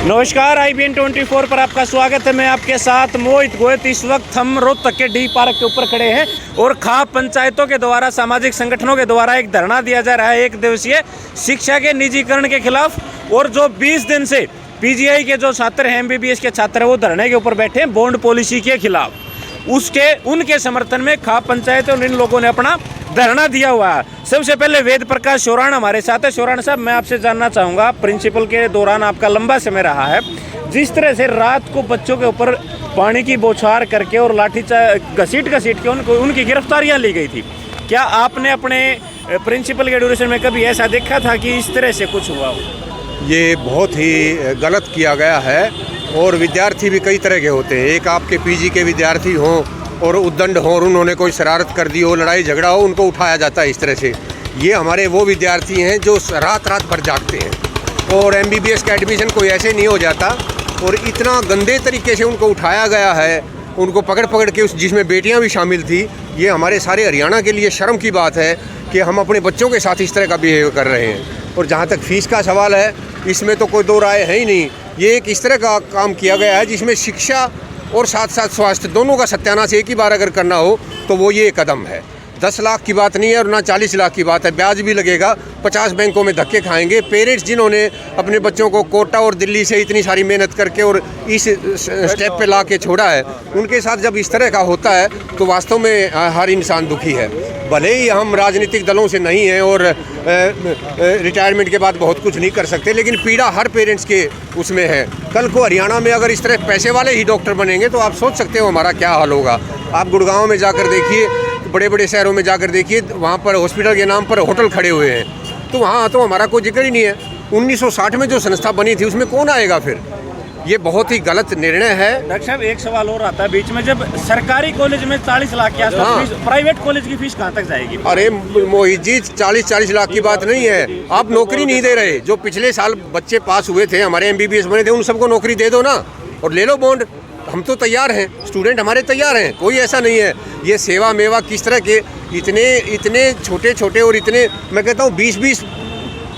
नमस्कार, IBN 24 पर आपका स्वागत है। मैं आपके साथ मोहित गोयत। इस वक्त हम रोहतक के डी पार्क के ऊपर खड़े हैं और खाप पंचायतों के द्वारा, सामाजिक संगठनों के द्वारा एक धरना दिया जा रहा है एक दिवसीय शिक्षा के निजीकरण के खिलाफ। और जो 20 दिन से PGI के जो छात्र हैं, MBBS के छात्र हैं, वो धरने के ऊपर बैठे हैं बॉन्ड पॉलिसी के खिलाफ। उनके समर्थन में खाप पंचायत और इन लोगों ने अपना धरना दिया हुआ है। सबसे पहले वेद प्रकाश शोराण हमारे साथ है। शोराण साहब, मैं आपसे जानना चाहूँगा, प्रिंसिपल के दौरान आपका लंबा समय रहा है, जिस तरह से रात को बच्चों के ऊपर पानी की बौछार करके और लाठी घसीट के उनकी गिरफ्तारियाँ ली गई थी, क्या आपने अपने प्रिंसिपल के ड्यूरेशन में कभी ऐसा देखा था कि इस तरह से कुछ हुआ हो? ये बहुत ही गलत किया गया है। और विद्यार्थी भी कई तरह के होते हैं। एक आपके PG के विद्यार्थी हों और उद्दंड हों और उन्होंने कोई शरारत कर दी हो, लड़ाई झगड़ा हो, उनको उठाया जाता है इस तरह से। ये हमारे वो विद्यार्थी हैं जो रात भर जागते हैं और MBBS का एडमिशन कोई ऐसे नहीं हो जाता। और इतना गंदे तरीके से उनको उठाया गया है, उनको पकड़ के जिसमें बेटियां भी शामिल थी। ये हमारे सारे हरियाणा के लिए शर्म की बात है कि हम अपने बच्चों के साथ इस तरह का बिहेव कर रहे हैं। और जहाँ तक फीस का सवाल है, इसमें तो कोई दो राय है ही नहीं। ये एक इस तरह का काम किया गया है जिसमें शिक्षा और साथ साथ स्वास्थ्य दोनों का सत्यानाश एक ही बार अगर करना हो तो वो ये कदम है। 10 लाख की बात नहीं है और ना 40 लाख की बात है। ब्याज भी लगेगा, 50 बैंकों में धक्के खाएंगे। पेरेंट्स जिन्होंने अपने बच्चों को कोटा और दिल्ली से इतनी सारी मेहनत करके और इस स्टेप पे ला के छोड़ा है, उनके साथ जब इस तरह का होता है तो वास्तव में हर इंसान दुखी है। भले ही हम राजनीतिक दलों से नहीं हैं और रिटायरमेंट के बाद बहुत कुछ नहीं कर सकते, लेकिन पीड़ा हर पेरेंट्स के उसमें है। कल को हरियाणा में अगर इस तरह पैसे वाले ही डॉक्टर बनेंगे तो आप सोच सकते हो हमारा क्या हाल होगा। आप गुड़गांव में जाकर देखिए, बड़े बड़े शहरों में जाकर देखिए, वहाँ पर हॉस्पिटल के नाम पर होटल खड़े हुए हैं। तो वहाँ तो हमारा कोई जिक्र ही नहीं है। 1960 में जो संस्था बनी थी उसमें कौन आएगा फिर? ये बहुत ही गलत निर्णय है। डॉक्टर साहब, एक सवाल और आता है बीच में, जब सरकारी कॉलेज में 40 लाख के आसपास फीस, प्राइवेट कॉलेज की फीस कहाँ तक जाएगी? अरे मोहित जी, 40 लाख की बात नहीं है। आप नौकरी नहीं दे रहे। जो पिछले साल बच्चे पास हुए थे, हमारे MBBS बने थे, उन सबको नौकरी दे दो ना और ले लो बॉन्ड। हम तो तैयार हैं, स्टूडेंट हमारे तैयार हैं, कोई ऐसा नहीं है। ये सेवा मेवा किस तरह के इतने छोटे और इतने, मैं कहता हूँ 20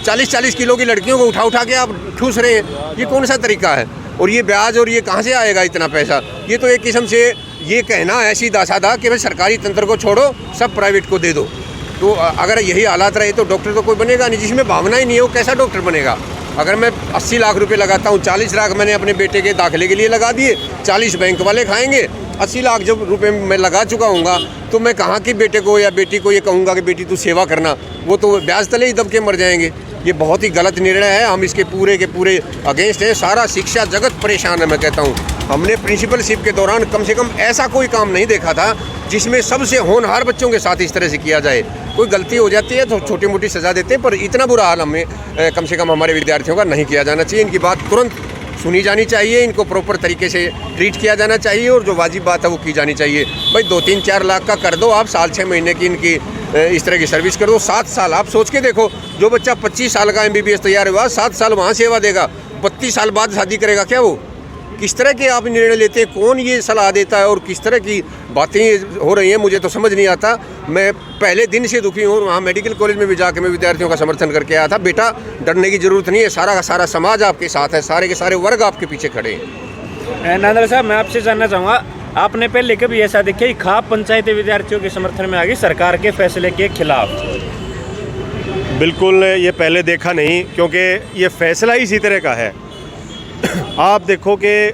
40 किलो की लड़कियों को उठा के आप ठूस रहे हैं। ये कौन सा तरीका है? और ये ब्याज और ये कहाँ से आएगा इतना पैसा? ये तो एक किस्म से ये कहना है सीधा साधा कि भाई सरकारी तंत्र को छोड़ो, सब प्राइवेट को दे दो। तो अगर यही हालात रहे तो डॉक्टर तो कोई बनेगा नहीं। जिसमें भावना ही नहीं है वो कैसा डॉक्टर बनेगा? अगर मैं 80 लाख रुपए लगाता हूँ, 40 लाख मैंने अपने बेटे के दाखिले के लिए लगा दिए, 40 बैंक वाले खाएंगे, 80 लाख जब रुपए मैं लगा चुका हूँगा, तो मैं कहाँ की बेटे को या बेटी को ये कहूँगा कि बेटी तू सेवा करना? वो तो ब्याज तले ही दब के मर जाएंगे। ये बहुत ही गलत निर्णय है। हम इसके पूरे के पूरे अगेंस्ट हैं। सारा शिक्षा जगत परेशान है। मैं कहता हूँ हमने प्रिंसिपलशिप के दौरान कम से कम ऐसा कोई काम नहीं देखा था जिसमें सबसे होनहार बच्चों के साथ इस तरह से किया जाए। कोई गलती हो जाती है तो छोटी मोटी सज़ा देते हैं, पर इतना बुरा हाल हमें कम से कम हमारे विद्यार्थियों का नहीं किया जाना चाहिए। इनकी बात तुरंत सुनी जानी चाहिए, इनको प्रॉपर तरीके से ट्रीट किया जाना चाहिए और जो वाजिब बात है वो की जानी चाहिए। भाई 2-3-4 लाख का कर दो आप, साल 6 महीने की इनकी इस तरह की सर्विस कर दो। 7 साल आप सोच के देखो, जो बच्चा 25 साल का MBBS तैयार हुआ, 7 साल वहाँ सेवा देगा, 32 साल बाद शादी करेगा क्या वो? किस तरह के आप निर्णय लेते हैं? कौन ये सलाह देता है और किस तरह की बातें हो रही हैं, मुझे तो समझ नहीं आता। मैं पहले दिन से दुखी हूँ। वहाँ मेडिकल कॉलेज में भी जाकर मैं विद्यार्थियों का समर्थन करके आया था। बेटा, डरने की जरूरत नहीं है, सारा का सारा समाज आपके साथ है, सारे के सारे वर्ग आपके पीछे खड़े हैं। नरेंद्र साहब, मैं आपसे जानना चाहूँगा, आपने पहले कभी ऐसा देखा कि खाप पंचायतें विद्यार्थियों के समर्थन में आ गई सरकार के फैसले के खिलाफ? बिल्कुल, ये पहले देखा नहीं, क्योंकि ये फैसला इसी तरह का है। आप देखो कि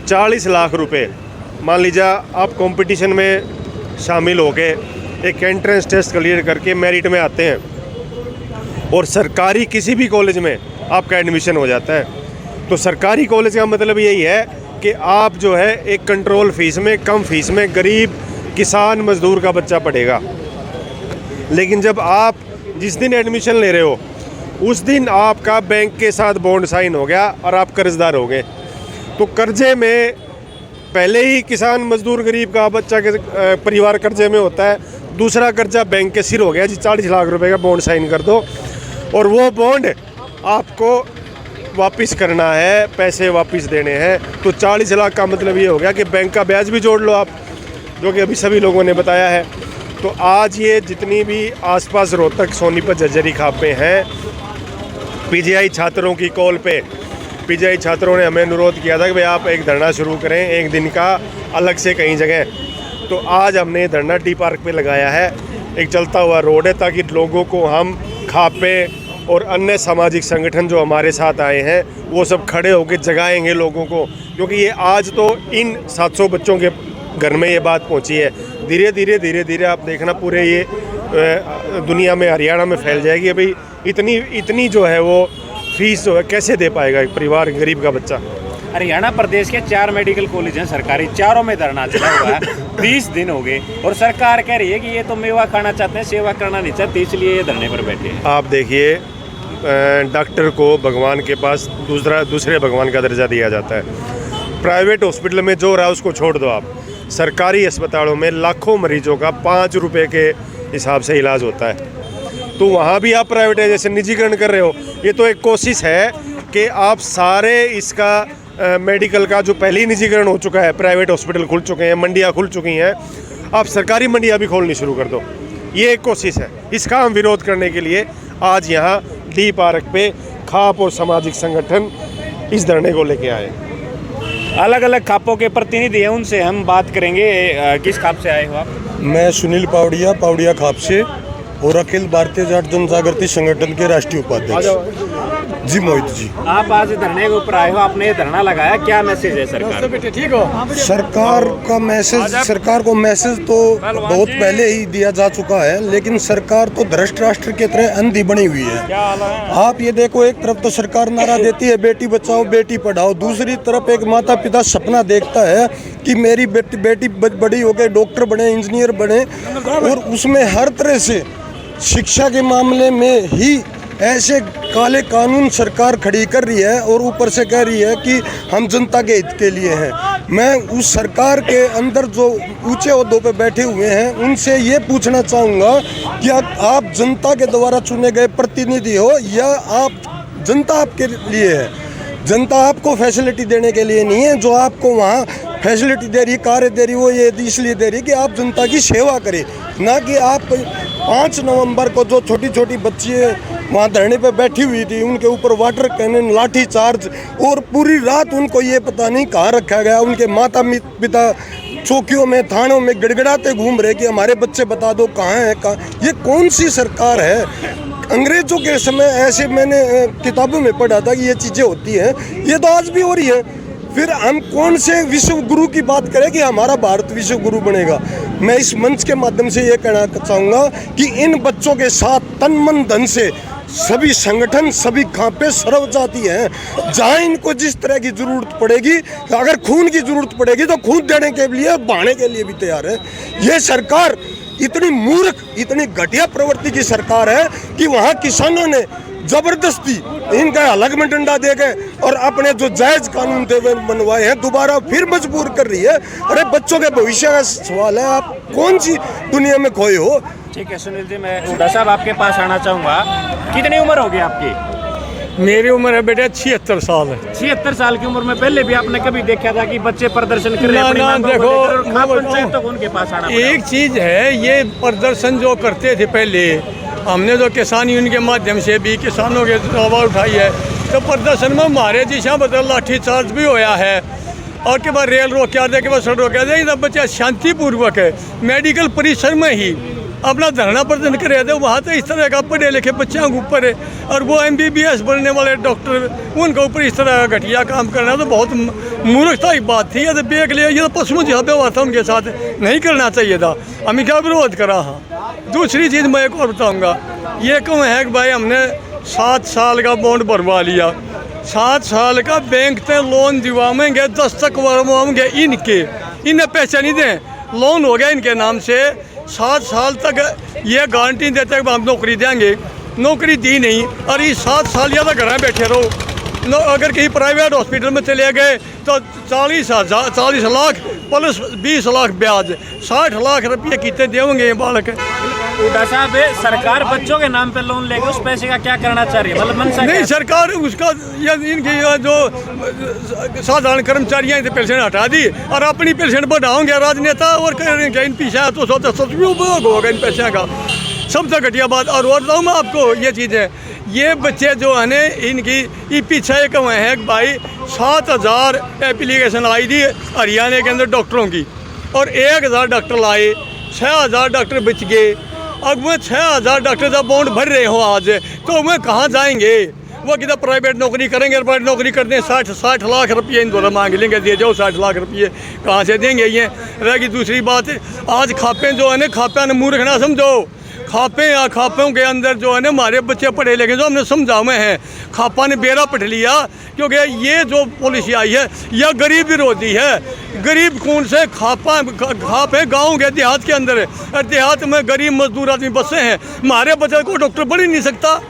40 लाख रुपए, मान लीजिए आप कंपटीशन में शामिल हो के एक एंट्रेंस टेस्ट क्लियर करके मेरिट में आते हैं और सरकारी किसी भी कॉलेज में आपका एडमिशन हो जाता है, तो सरकारी कॉलेज का मतलब यही है कि आप जो है एक कंट्रोल फीस में, कम फीस में गरीब किसान मजदूर का बच्चा पढ़ेगा। लेकिन जब आप जिस दिन एडमिशन ले रहे हो उस दिन आपका बैंक के साथ बॉन्ड साइन हो गया और आप कर्जदार हो गए, तो कर्जे में पहले ही किसान मजदूर गरीब का बच्चा के परिवार कर्जे में होता है, दूसरा कर्जा बैंक के सिर हो गया जी, 40 लाख रुपए का बॉन्ड साइन कर दो और वो बॉन्ड आपको वापस करना है, पैसे वापस देने हैं। तो 40 लाख का मतलब ये हो गया कि बैंक का ब्याज भी जोड़ लो आप, जो कि अभी सभी लोगों ने बताया है। तो आज ये जितनी भी आसपास रोहतक, सोनीपत, झज्जरी खापे हैं, PGI छात्रों की कॉल पे पीजीआई छात्रों ने हमें अनुरोध किया था कि भाई आप एक धरना शुरू करें एक दिन का अलग से कहीं जगह। तो आज हमने ये धरना डी पार्क पे लगाया है। एक चलता हुआ रोड है ताकि लोगों को हम खापे और अन्य सामाजिक संगठन जो हमारे साथ आए हैं वो सब खड़े होकर जगाएंगे लोगों को, क्योंकि ये आज तो इन 700 बच्चों के घर में ये बात पहुंची है। धीरे धीरे आप देखना पूरे ये दुनिया में, हरियाणा में फैल जाएगी। भाई इतनी जो है वो फीस जो है कैसे दे पाएगा एक परिवार, गरीब का बच्चा। हरियाणा प्रदेश के 4 मेडिकल कॉलेज हैं सरकारी, चारों में धरना चला हुआ है। 20 दिन हो गए और सरकार कह रही है कि ये तो मेवा खाना चाहते हैं, सेवा करना नहीं चाहते, इसलिए ये धरने पर बैठे हैं। आप देखिए डॉक्टर को भगवान के पास दूसरे भगवान का दर्जा दिया जाता है। प्राइवेट हॉस्पिटल में जो रहा है उसको छोड़ दो आप। सरकारी अस्पतालों में लाखों मरीजों का 5 रुपये के हिसाब से इलाज होता है, तो वहाँ भी आप प्राइवेटाइजेशन, निजीकरण कर रहे हो। ये तो एक कोशिश है कि आप सारे इसका मेडिकल का जो पहले ही निजीकरण हो चुका है, प्राइवेट हॉस्पिटल खुल चुके हैं, मंडियाँ खुल चुकी हैं, आप सरकारी मंडियाँ भी खोलनी शुरू कर दो। ये एक कोशिश है, इसका हम विरोध करने के लिए आज यहाँ डी पार्क पे खाप और सामाजिक संगठन इस धरने को लेके आए। अलग अलग खापों के प्रतिनिधि हैं, उनसे हम बात करेंगे। किस खाप से आए हो आप? मैं सुनील पावड़िया खाप से और अखिल भारतीय जाट जनजागृति संगठन के राष्ट्रीय उपाध्यक्ष। जी मोहित जी, आप आज धरने के ऊपर आए हो, आपने ये धरना लगाया, क्या मैसेज है सरकार को? सरकार को मैसेज तो बहुत पहले ही दिया जा चुका है, लेकिन सरकार तो भ्रष्ट राष्ट्र की तरह अंधी बनी हुई है। आप ये देखो, एक तरफ तो सरकार नारा देती है बेटी बचाओ बेटी पढ़ाओ, दूसरी तरफ एक माता पिता सपना देखता है कि मेरी बेटी बड़ी हो गई, डॉक्टर बने, इंजीनियर बने, और उसमें हर तरह से शिक्षा के मामले में ही ऐसे काले कानून सरकार खड़ी कर रही है और ऊपर से कह रही है कि हम जनता के हित के लिए हैं। मैं उस सरकार के अंदर जो ऊंचे ओहदों पे बैठे हुए हैं उनसे ये पूछना चाहूँगा कि आप जनता के द्वारा चुने गए प्रतिनिधि हो या आप जनता आपके लिए है? जनता आपको फैसिलिटी देने के लिए नहीं है। जो आपको वहाँ फैसिलिटी दे रही, कार्य दे रही, वो ये इसलिए दे रही कि आप जनता की सेवा करें, ना कि आप 5 नवंबर को जो छोटी छोटी बच्ची वहाँ धरने पे बैठी हुई थी उनके ऊपर वाटर कैनन, लाठी चार्ज, और पूरी रात उनको ये पता नहीं कहाँ रखा गया। उनके माता पिता चौकियों में, थानों में गिड़गिड़ाते घूम रहे कि हमारे बच्चे बता दो कहाँ हैं, कहाँ। ये कौन सी सरकार है? अंग्रेजों के समय ऐसे मैंने किताबों में पढ़ा था कि ये चीज़ें होती हैं, ये तो आज भी हो रही है। फिर हम कौन से विश्व गुरु की बात करें कि हमारा भारत विश्व गुरु बनेगा? मैं इस मंच के माध्यम से ये कहना चाहूँगा कि इन बच्चों के साथ तन मन धन से सभी संगठन, सभी खापे सर्व जाती हैं। जहाँ इनको जिस तरह की जरूरत पड़ेगी, अगर खून की जरूरत पड़ेगी तो खून देने के लिए, बहाने के लिए भी तैयार है। ये सरकार इतनी मूर्ख, इतनी घटिया प्रवृत्ति की सरकार है कि वहाँ किसानों ने जबरदस्ती इनका अलग में डंडा दे गए और अपने जो जायज कानून थे बनवाए हैं दोबारा फिर मजबूर कर रही है। अरे बच्चों के भविष्य का सवाल है, आप कौन सी दुनिया में खोए हो? ठीक है सुनील जी, मैं हुड्डा साहब आपके पास आना चाहूँगा। कितनी उम्र होगी आपकी? मेरी उम्र है बेटा 76 साल है। 76 साल की उम्र में पहले भी आपने कभी देखा था कि बच्चे प्रदर्शन कर रहे हैं? देखो, पंचायत तो उनके पास आना एक चीज़ है, ये प्रदर्शन जो करते थे पहले, हमने तो किसान यूनियन के माध्यम से भी किसानों के आवाज़ उठाई है, तो प्रदर्शन में हमारे दिशा बदल लाठी चार्ज भी होया है, और के बाद रेल रोक के के बाद सड़क रोक के बच्चा शांतिपूर्वक है मेडिकल परिसर में ही अपना धरना प्रदर्शन कर रहे थे। वहाँ तो इस तरह का पढ़े लिखे बच्चों के ऊपर है, और वो MBBS बनने वाले डॉक्टर, उनके ऊपर इस तरह का घटिया काम करना तो बहुत मूर्खता की बात थी। ये तो बेग लिया, ये तो पशुओं जहाँ पे हुआ था उनके साथ नहीं करना चाहिए था। हमें क्या विरोध करा? हाँ, दूसरी चीज़ मैं एक और बताऊँगा, ये क्यों है कि भाई हमने 7 साल का बॉन्ड भरवा लिया, 7 साल का बैंक से लोन दिवाएंगे, 10 तक भरवाएंगे, इन्हें पैसे नहीं दें, लोन हो गया इनके नाम से, 7 साल तक ये गारंटी देते हैं कि हम नौकरी देंगे, नौकरी दी नहीं, और ये 7 साल या तो घर में बैठे रहो। अगर कहीं प्राइवेट हॉस्पिटल में चले गए तो 40 लाख प्लस 20 लाख ब्याज, 60 लाख रुपये कितने देंगे बालक? हुड्डा साहब, सरकार बच्चों के नाम पे लोन लेके उस पैसे का क्या करना चाह रही है? मतलब मनसा नहीं, सरकार उसका इनकी जो साधारण कर्मचारी हैं पेंशन हटा दी और अपनी पेंशन बढ़ाओगे राजनेता, और करेंगे इन पैसा तो सदुपयोग होगा इन पैसे का। सबसे घटिया बात। और बताऊँ मैं आपको ये चीज़ है, ये बच्चे जो है न इनकी ये पीछे एक हुए हैं भाई 7,000 एप्लीकेशन आई थी हरियाणा के अंदर डॉक्टरों की और 1,000 डॉक्टर लाए, 6,000 डॉक्टर बच गए। अब वो 6,000 डॉक्टर जब बॉन्ड भर रहे हो आज तो वो कहाँ जाएंगे? वो किधर प्राइवेट नौकरी करेंगे, प्राइवेट नौकरी करते हैं 60 लाख रुपये इन दोनों मांग लेंगे, दे जाओ 60 लाख रुपये कहाँ से देंगे? ये रहेगी दूसरी बात। आज खापे जो है ना, खापे ने मूर्ख ना समझो, खापे या खापों के अंदर जो है ना हमारे बच्चे पढ़े लिखे जो हमने समझा हुए हैं, खापा ने बेड़ा पट लिया। क्योंकि ये जो पॉलिसी आई है यह गरीब विरोधी है। गरीब खून से खाप है गाँव के देहात के अंदर, देहात में गरीब मजदूर आदमी बसे हैं। हमारे बच्चे को डॉक्टर बन ही नहीं सकता।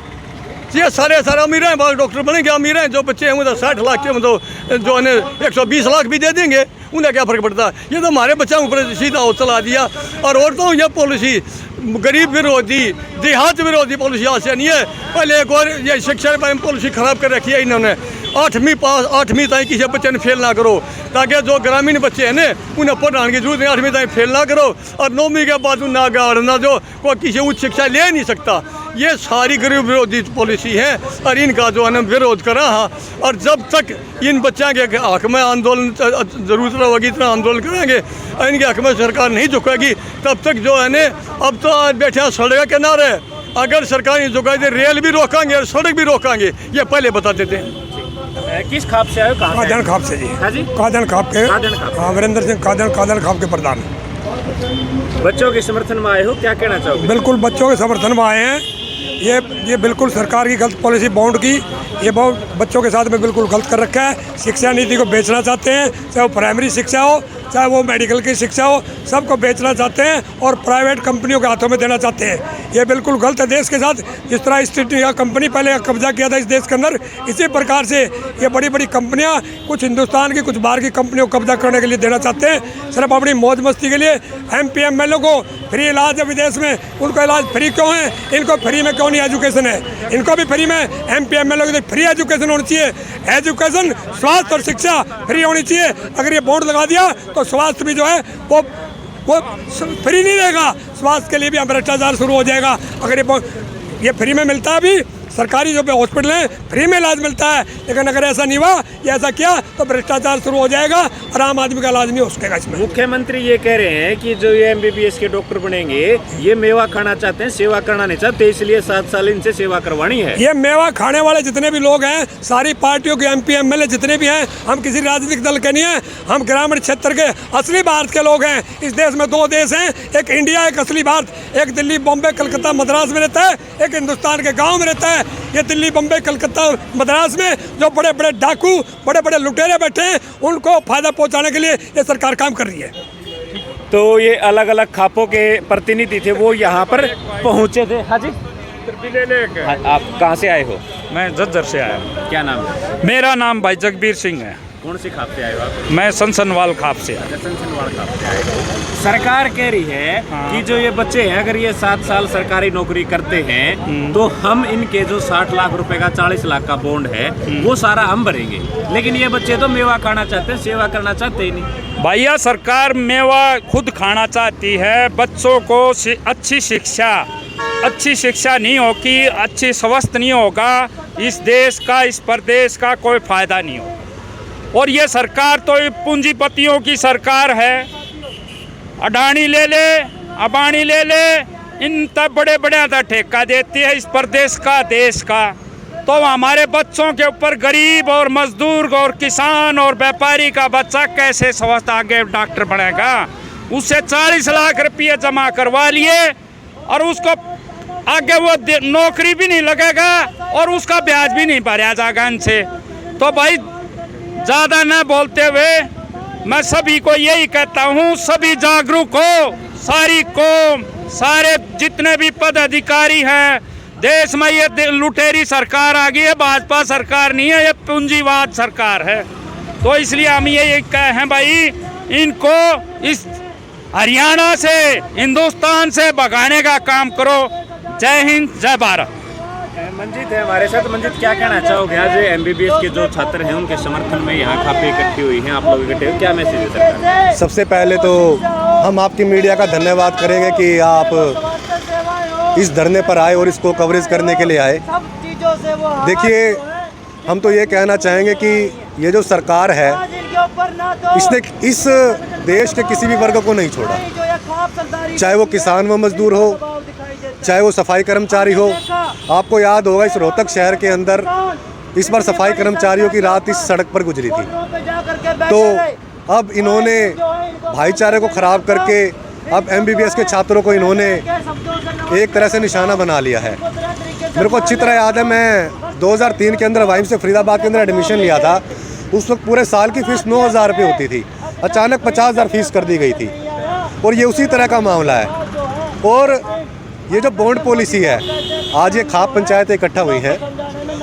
ये सारे अमीर हैं, बाकी डॉक्टर बनेंगे अमीर हैं। जो बच्चे हैं वो तो 60 लाख के मतलब जो है 120 लाख भी दे देंगे, उन्हें क्या फ़र्क पड़ता? ये तो हमारे बच्चों ऊपर सीधा चला दिया। और औरतों ये पॉलिसी गरीब विरोधी देहात विरोधी पॉलिसी आज से नहीं है। पहले एक और ये शिक्षा पॉलिसी ख़राब कर रखी है इन्होंने। 8वीं तक किसी बच्चे ने फेल ना करो, ताकि जो ग्रामीण बच्चे हैं ना उन्हें पढ़ाने की जरूरत है। 8वीं तक फेल ना करो और 9वीं के बाद ना गाड़ना जो कोई किसी उच्च शिक्षा ले नहीं सकता। ये सारी गरीब विरोधी पॉलिसी है और इनका जो है ना विरोध करा। हाँ, और जब तक इन बच्चों के हक में आंदोलन जरूरत रहेगी इतना आंदोलन करेंगे, इनके हक में सरकार नहीं झुकेगी तब तक जो है ना। अब तो आज बैठे हैं सड़क के किनारे, अगर सरकार नहीं झुकाई तो रेल भी रोकांगे और सड़क भी रोकांगे, ये पहले बता देते हैं। किस खाप से आए हो? कहाँ से? कादन खाप से जी। हाँ जी, कादन खाप के। कादन खाप। हाँ, वीरेंद्र सिंह कादन खाप के प्रधान। बच्चों के समर्थन में आए हो, क्या कहना चाहोगे? बिल्कुल बच्चों के समर्थन में आए हैं। ये बिल्कुल सरकार की गलत पॉलिसी बॉन्ड की, ये बहुत बच्चों के साथ में बिल्कुल गलत कर रखा है। शिक्षा नीति को बेचना चाहते हैं, चाहे वो प्राइमरी शिक्षा हो चाहे वो मेडिकल की शिक्षा हो, सबको बेचना चाहते हैं और प्राइवेट कंपनियों के हाथों में देना चाहते हैं। ये बिल्कुल गलत है। देश के साथ जिस तरह ईस्ट इंडिया कंपनी पहले कब्जा किया था इस देश के अंदर, इसी प्रकार से ये बड़ी बड़ी कंपनियां कुछ हिंदुस्तान की कुछ बाहर की कंपनियों को कब्जा करने के लिए देना चाहते हैं, सिर्फ अपनी मौज मस्ती के लिए। MP MLA को फ्री इलाज है विदेश में, उनको इलाज फ्री क्यों है? इनको फ्री में क्यों नहीं एजुकेशन है? इनको भी फ्री में MP MLA को फ्री एजुकेशन होनी चाहिए। एजुकेशन, स्वास्थ्य और शिक्षा फ्री होनी चाहिए। अगर ये बोर्ड लगा दिया तो स्वास्थ्य भी जो है वो फ्री नहीं रहेगा, स्वास्थ्य के लिए भी भ्रष्टाचार शुरू हो जाएगा। अगर ये फ्री में मिलता है, अभी सरकारी जो हॉस्पिटल हैं फ्री में इलाज मिलता है, लेकिन अगर ऐसा नहीं हुआ या ऐसा किया तो भ्रष्टाचार शुरू हो जाएगा और आम आदमी का इलाज नहीं हो सकेगा। इसमें मुख्यमंत्री ये कह रहे हैं कि जो ये MBBS के डॉक्टर बनेंगे ये मेवा खाना चाहते हैं, सेवा करना नहीं चाहते, इसलिए 7 साल इनसे सेवा करवानी है। ये मेवा खाने वाले जितने भी लोग हैं, सारी पार्टियों के MP MLA जितने भी हैं, हम किसी राजनीतिक दल के नहीं हैं, हम ग्रामीण क्षेत्र के असली भारत के लोग हैं। इस देश में 2 देश हैं, एक इंडिया एक असली भारत। एक दिल्ली बॉम्बे कलकत्ता मद्रास में रहता है, एक हिंदुस्तान के गाँव में रहता है। ये दिल्ली बम्बई कलकत्ता मद्रास में जो बड़े बड़े डाकू बड़े बड़े लुटेरे बैठे हैं, उनको फायदा पहुंचाने के लिए ये सरकार काम कर रही है। तो ये अलग अलग खापों के प्रतिनिधि थे, वो यहाँ पर पहुँचे थे। हाँ जी, आप कहाँ से आए हो? मैं झज्जर से आया हूँ। क्या नाम है? मेरा नाम भाई जगबीर सिंह है। कौन सी खाप से आए हो आप? मैं सनसनवाल खाप से आया। सनसनवाल खाप से आए हो। सरकार कह रही है कि जो ये बच्चे हैं अगर ये 7 साल सरकारी नौकरी करते हैं तो हम इनके जो 60 लाख रुपए का 40 लाख का बॉन्ड है वो सारा हम भरेंगे। लेकिन ये बच्चे तो मेवा खाना चाहते हैं, सेवा करना चाहते ही नहीं। भैया सरकार मेवा खुद खाना चाहती है, बच्चों को अच्छी शिक्षा नहीं होगी, अच्छी स्वास्थ्य नहीं होगा, इस देश का इस प्रदेश का कोई फायदा नहीं होगा। और ये सरकार तो पूंजीपतियों की सरकार है, अडानी ले ले अबानी ले ले, इन तब बड़े बड़े ठेका देती है इस प्रदेश का देश का। तो हमारे बच्चों के ऊपर गरीब और मजदूर और किसान और व्यापारी का बच्चा कैसे स्वस्थ आगे डॉक्टर बनेगा? उससे 40 लाख रुपये जमा करवा लिए और उसको आगे वो नौकरी भी नहीं लगेगा और उसका ब्याज भी नहीं भरा जाएगा इनसे। तो भाई ज़्यादा न बोलते हुए मैं सभी को यही कहता हूँ, सभी जागरूक हो, सारी कौम, सारे जितने भी पदाधिकारी हैं देश में। ये लुटेरी सरकार आ गई है, भाजपा सरकार नहीं है, ये पूंजीवाद सरकार है। तो इसलिए हम यही कहे हैं भाई, इनको इस हरियाणा से हिंदुस्तान से भगाने का काम करो। जय हिंद, जय भारत। मंजीत है हमारे साथ। मंजीत, क्या कहना चाहोगे? आज MBBS के जो छात्र हैं उनके समर्थन में यहाँ खापे इकट्ठी हुई हैं, आप लोग इकट्ठे हो, क्या मैसेज है सरकार? सबसे पहले तो हम आपकी मीडिया का धन्यवाद करेंगे कि आप इस धरने पर आए और इसको कवरेज करने के लिए आए। देखिए, हम तो ये कहना चाहेंगे कि ये जो सरकार है इसने इस देश के किसी भी वर्ग को नहीं छोड़ा, चाहे वो किसान व मजदूर हो, चाहे वो सफाई कर्मचारी हो। आपको याद होगा इस रोहतक शहर के अंदर इस बार सफाई कर्मचारियों की रात इस सड़क पर गुजरी थी। तो अब इन्होंने भाईचारे को ख़राब करके अब MBBS के छात्रों को इन्होंने एक तरह से निशाना बना लिया है। मेरे को अच्छी तरह याद है, मैं 2003 के अंदर वाइम से फरीदाबाद के अंदर एडमिशन लिया था। उस वक्त पूरे साल की फ़ीस 9,000 रुपये होती थी, अचानक 50,000 फीस कर दी गई थी। और ये उसी तरह का मामला है। और ये जो बॉन्ड पॉलिसी है, आज ये खाप पंचायतें इकट्ठा हुई हैं,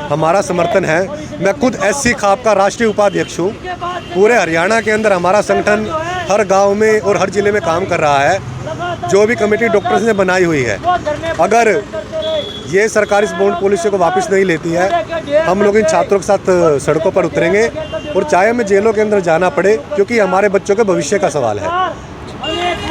हमारा समर्थन है। मैं खुद SC खाप का राष्ट्रीय उपाध्यक्ष हूँ। पूरे हरियाणा के अंदर हमारा संगठन हर गांव में और हर ज़िले में काम कर रहा है। जो भी कमेटी डॉक्टर्स ने बनाई हुई है, अगर ये सरकार इस बॉन्ड पॉलिसी को वापस नहीं लेती है, हम लोग इन छात्रों के साथ सड़कों पर उतरेंगे और चाहे हमें जेलों के अंदर जाना पड़े, क्योंकि हमारे बच्चों के भविष्य का सवाल है।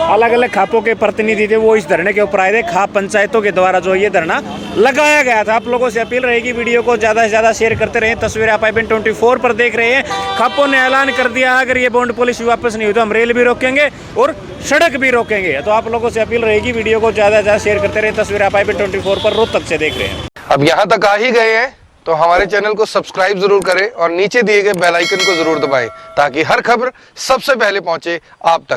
अलग अलग खापों के प्रतिनिधि थे, वो इस धरने के ऊपर आए थे। खाप पंचायतों के द्वारा जो ये धरना लगाया गया था। आप लोगों से अपील रहेगी वीडियो को ज़्यादा से ज़्यादा शेयर करते रहें। तस्वीरें आप IBN 24 पर देख रहे हैं। खापों ने ऐलान कर दिया, अगर ये बॉन्ड पॉलिसी वापस नहीं हुई तो हम रेल भी रोकेंगे और सड़क भी रोकेंगे। तो आप लोगों से अपील रहेगी वीडियो को ज़्यादा से ज़्यादा शेयर करते रहें। तस्वीरें आप IBN 24 पर रोहतक से देख रहे हैं। अब यहाँ तक आ ही गए हैं तो हमारे चैनल को सब्सक्राइब जरूर करें और नीचे दिए गए बेल आइकन को जरूर दबाएं, ताकि हर खबर सबसे पहले पहुंचे आप तक।